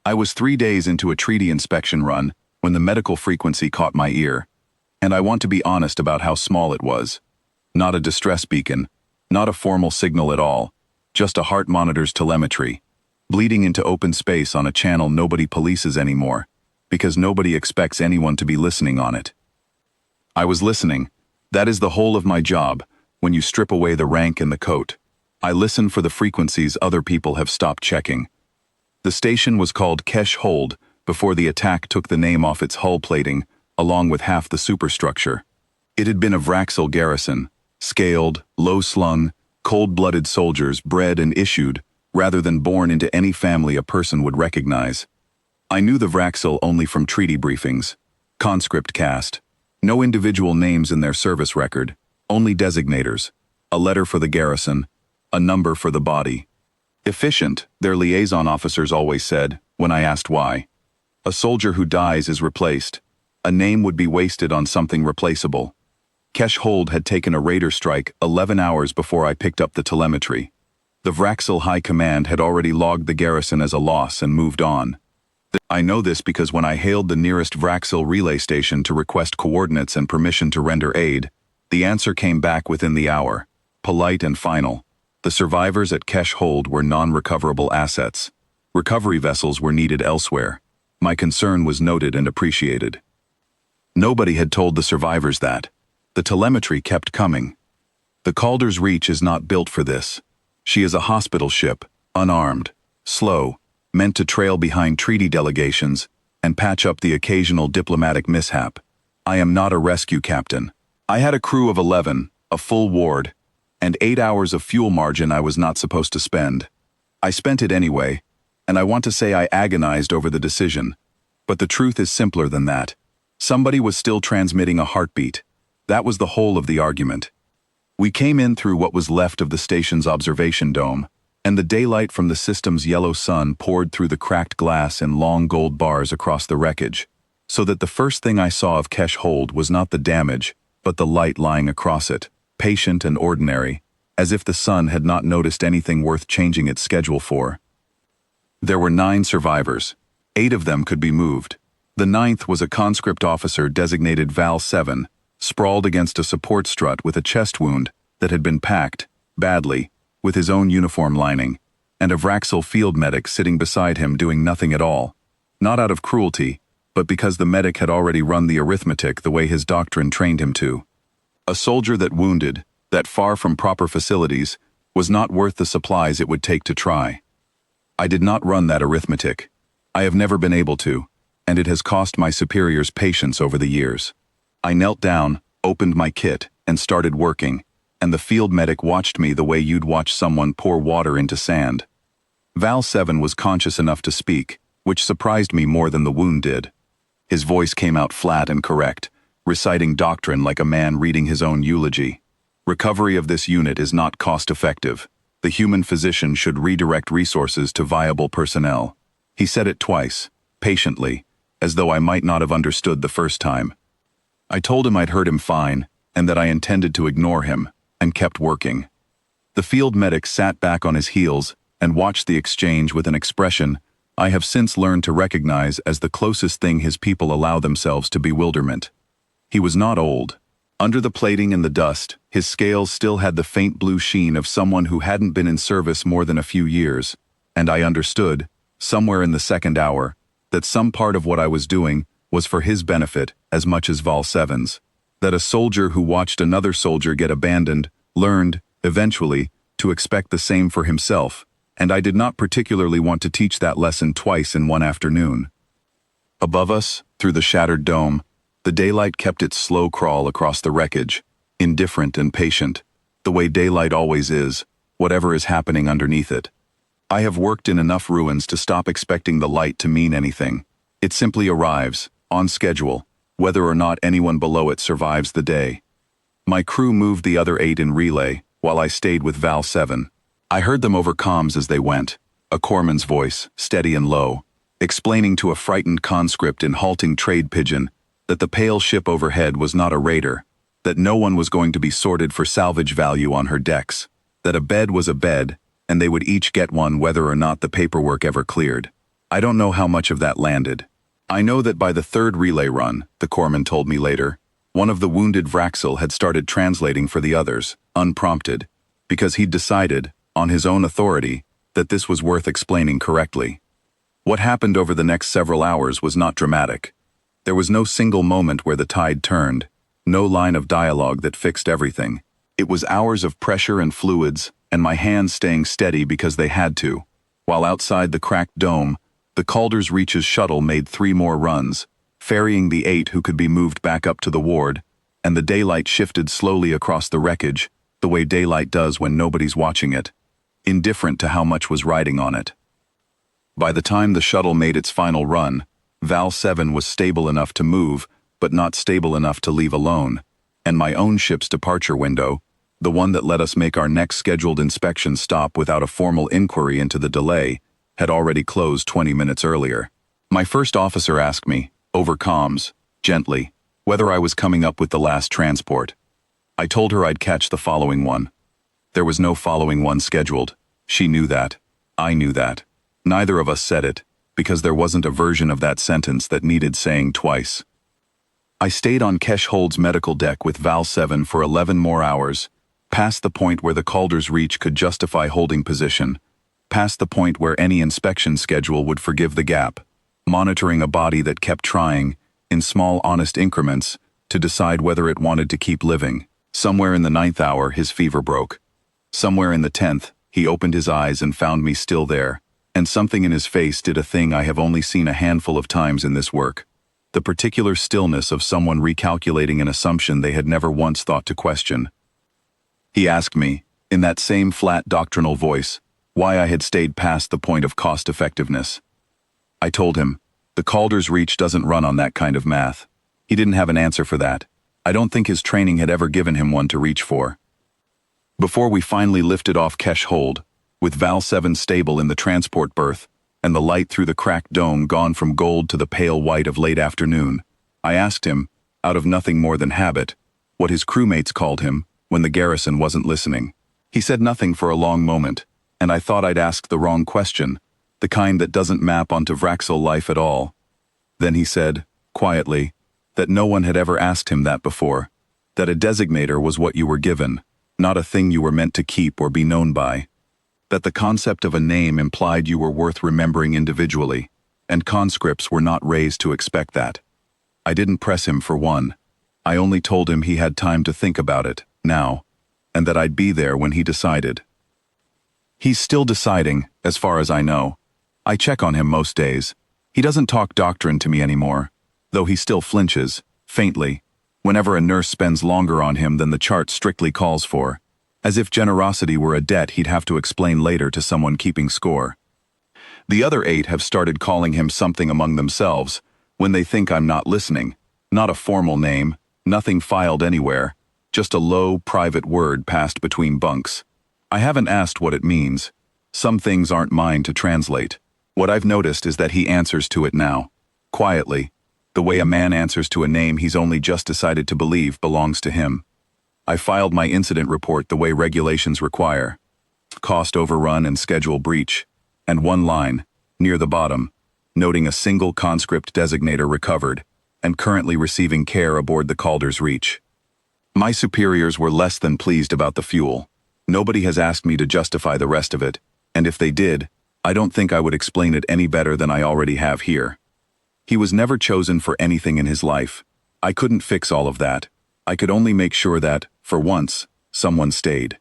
I was 3 days into a treaty inspection run when the medical frequency caught my ear, and I want to be honest about how small it was. Not a distress beacon, not a formal signal at all, just a heart monitor's telemetry, bleeding into open space on a channel nobody polices anymore, because nobody expects anyone to be listening on it. I was listening. That is the whole of my job, when you strip away the rank and the coat. I listen for the frequencies other people have stopped checking. The station was called Keshold before the attack took the name off its hull plating, along with half the superstructure. It had been a Vraxil garrison, scaled, low-slung, cold-blooded soldiers bred and issued, rather than born into any family a person would recognize. I knew the Vraxil only from treaty briefings, conscript cast, no individual names in their service record, only designators, a letter for the garrison, a number for the body. Efficient, their liaison officers always said, when I asked why. A soldier who dies is replaced. A name would be wasted on something replaceable. Keshold had taken a raider strike 11 hours before I picked up the telemetry. The Vraxil High Command had already logged the garrison as a loss and moved on. I know this because when I hailed the nearest Vraxil relay station to request coordinates and permission to render aid, the answer came back within the hour, polite and final. The survivors at Keshold were non-recoverable assets. Recovery vessels were needed elsewhere. My concern was noted and appreciated. Nobody had told the survivors that. The telemetry kept coming. The Calder's Reach is not built for this. She is a hospital ship, unarmed, slow, meant to trail behind treaty delegations and patch up the occasional diplomatic mishap. I am not a rescue captain. I had a crew of 11, a full ward, and 8 hours of fuel margin I was not supposed to spend. I spent it anyway, and I want to say I agonized over the decision. But the truth is simpler than that. Somebody was still transmitting a heartbeat. That was the whole of the argument. We came in through what was left of the station's observation dome, and the daylight from the system's yellow sun poured through the cracked glass in long gold bars across the wreckage, so that the first thing I saw of Keshold was not the damage, but the light lying across it, patient and ordinary, as if the sun had not noticed anything worth changing its schedule for. There were 9 survivors. 8 of them could be moved. The 9th was a conscript officer designated Val 7, sprawled against a support strut with a chest wound that had been packed, badly, with his own uniform lining, and a Vraxil field medic sitting beside him doing nothing at all, not out of cruelty, but because the medic had already run the arithmetic the way his doctrine trained him to. A soldier that wounded, that far from proper facilities, was not worth the supplies it would take to try. I did not run that arithmetic. I have never been able to, and it has cost my superiors patience over the years. I knelt down, opened my kit, and started working, and the field medic watched me the way you'd watch someone pour water into sand. Val 7 was conscious enough to speak, which surprised me more than the wound did. His voice came out flat and correct, reciting doctrine like a man reading his own eulogy. Recovery of this unit is not cost-effective. The human physician should redirect resources to viable personnel. He said it twice, patiently, as though I might not have understood the first time. I told him I'd heard him fine, and that I intended to ignore him, and kept working. The field medic sat back on his heels and watched the exchange with an expression I have since learned to recognize as the closest thing his people allow themselves to bewilderment. He was not old. Under the plating and the dust, his scales still had the faint blue sheen of someone who hadn't been in service more than a few years, and I understood, somewhere in the second hour, that some part of what I was doing was for his benefit as much as Val 7's. That a soldier who watched another soldier get abandoned learned, eventually, to expect the same for himself, and I did not particularly want to teach that lesson twice in one afternoon. Above us, through the shattered dome, the daylight kept its slow crawl across the wreckage, indifferent and patient, the way daylight always is, whatever is happening underneath it. I have worked in enough ruins to stop expecting the light to mean anything. It simply arrives, on schedule, whether or not anyone below it survives the day. My crew moved the other 8 in relay, while I stayed with Val 7. I heard them over comms as they went, a corpsman's voice, steady and low, explaining to a frightened conscript in halting trade pigeon that the pale ship overhead was not a raider, that no one was going to be sorted for salvage value on her decks, that a bed was a bed, and they would each get one whether or not the paperwork ever cleared. I don't know how much of that landed. I know that by the third relay run, the corpsman told me later, one of the wounded Vraxil had started translating for the others, unprompted, because he'd decided, on his own authority, that this was worth explaining correctly. What happened over the next several hours was not dramatic. There was no single moment where the tide turned, no line of dialogue that fixed everything. It was hours of pressure and fluids, and my hands staying steady because they had to, while outside the cracked dome, the Calder's Reach's shuttle made 3 more runs, ferrying the 8 who could be moved back up to the ward, and the daylight shifted slowly across the wreckage, the way daylight does when nobody's watching it, indifferent to how much was riding on it. By the time the shuttle made its final run, Val 7 was stable enough to move, but not stable enough to leave alone, and my own ship's departure window, the one that let us make our next scheduled inspection stop without a formal inquiry into the delay, had already closed 20 minutes earlier. My first officer asked me, over comms, gently, whether I was coming up with the last transport. I told her I'd catch the following one. There was no following one scheduled. She knew that. I knew that. Neither of us said it, because there wasn't a version of that sentence that needed saying twice. I stayed on Keshold's medical deck with Val 7 for 11 more hours, past the point where the Calder's Reach could justify holding position, past the point where any inspection schedule would forgive the gap, monitoring a body that kept trying, in small honest increments, to decide whether it wanted to keep living. Somewhere in the 9th hour, his fever broke. Somewhere in the 10th, he opened his eyes and found me still there, and something in his face did a thing I have only seen a handful of times in this work. The particular stillness of someone recalculating an assumption they had never once thought to question. He asked me, in that same flat doctrinal voice, why I had stayed past the point of cost-effectiveness. I told him, the Calder's Reach doesn't run on that kind of math. He didn't have an answer for that. I don't think his training had ever given him one to reach for. Before we finally lifted off Keshold, with Val 7 stable in the transport berth, and the light through the cracked dome gone from gold to the pale white of late afternoon, I asked him, out of nothing more than habit, what his crewmates called him when the garrison wasn't listening. He said nothing for a long moment, and I thought I'd asked the wrong question, the kind that doesn't map onto Vraxil life at all. Then he said, quietly, that no one had ever asked him that before, that a designator was what you were given, not a thing you were meant to keep or be known by, that the concept of a name implied you were worth remembering individually, and conscripts were not raised to expect that. I didn't press him for one. I only told him he had time to think about it, now, and that I'd be there when he decided. He's still deciding, as far as I know. I check on him most days. He doesn't talk doctrine to me anymore, though he still flinches, faintly, whenever a nurse spends longer on him than the chart strictly calls for, as if generosity were a debt he'd have to explain later to someone keeping score. The other 8 have started calling him something among themselves when they think I'm not listening, not a formal name, nothing filed anywhere, just a low, private word passed between bunks. I haven't asked what it means. Some things aren't mine to translate. What I've noticed is that he answers to it now, quietly, the way a man answers to a name he's only just decided to believe belongs to him. I filed my incident report the way regulations require. Cost overrun and schedule breach, and one line, near the bottom, noting a single conscript designator recovered, and currently receiving care aboard the Calder's Reach. My superiors were less than pleased about the fuel. Nobody has asked me to justify the rest of it, and if they did, I don't think I would explain it any better than I already have here. He was never chosen for anything in his life. I couldn't fix all of that. I could only make sure that, for once, someone stayed.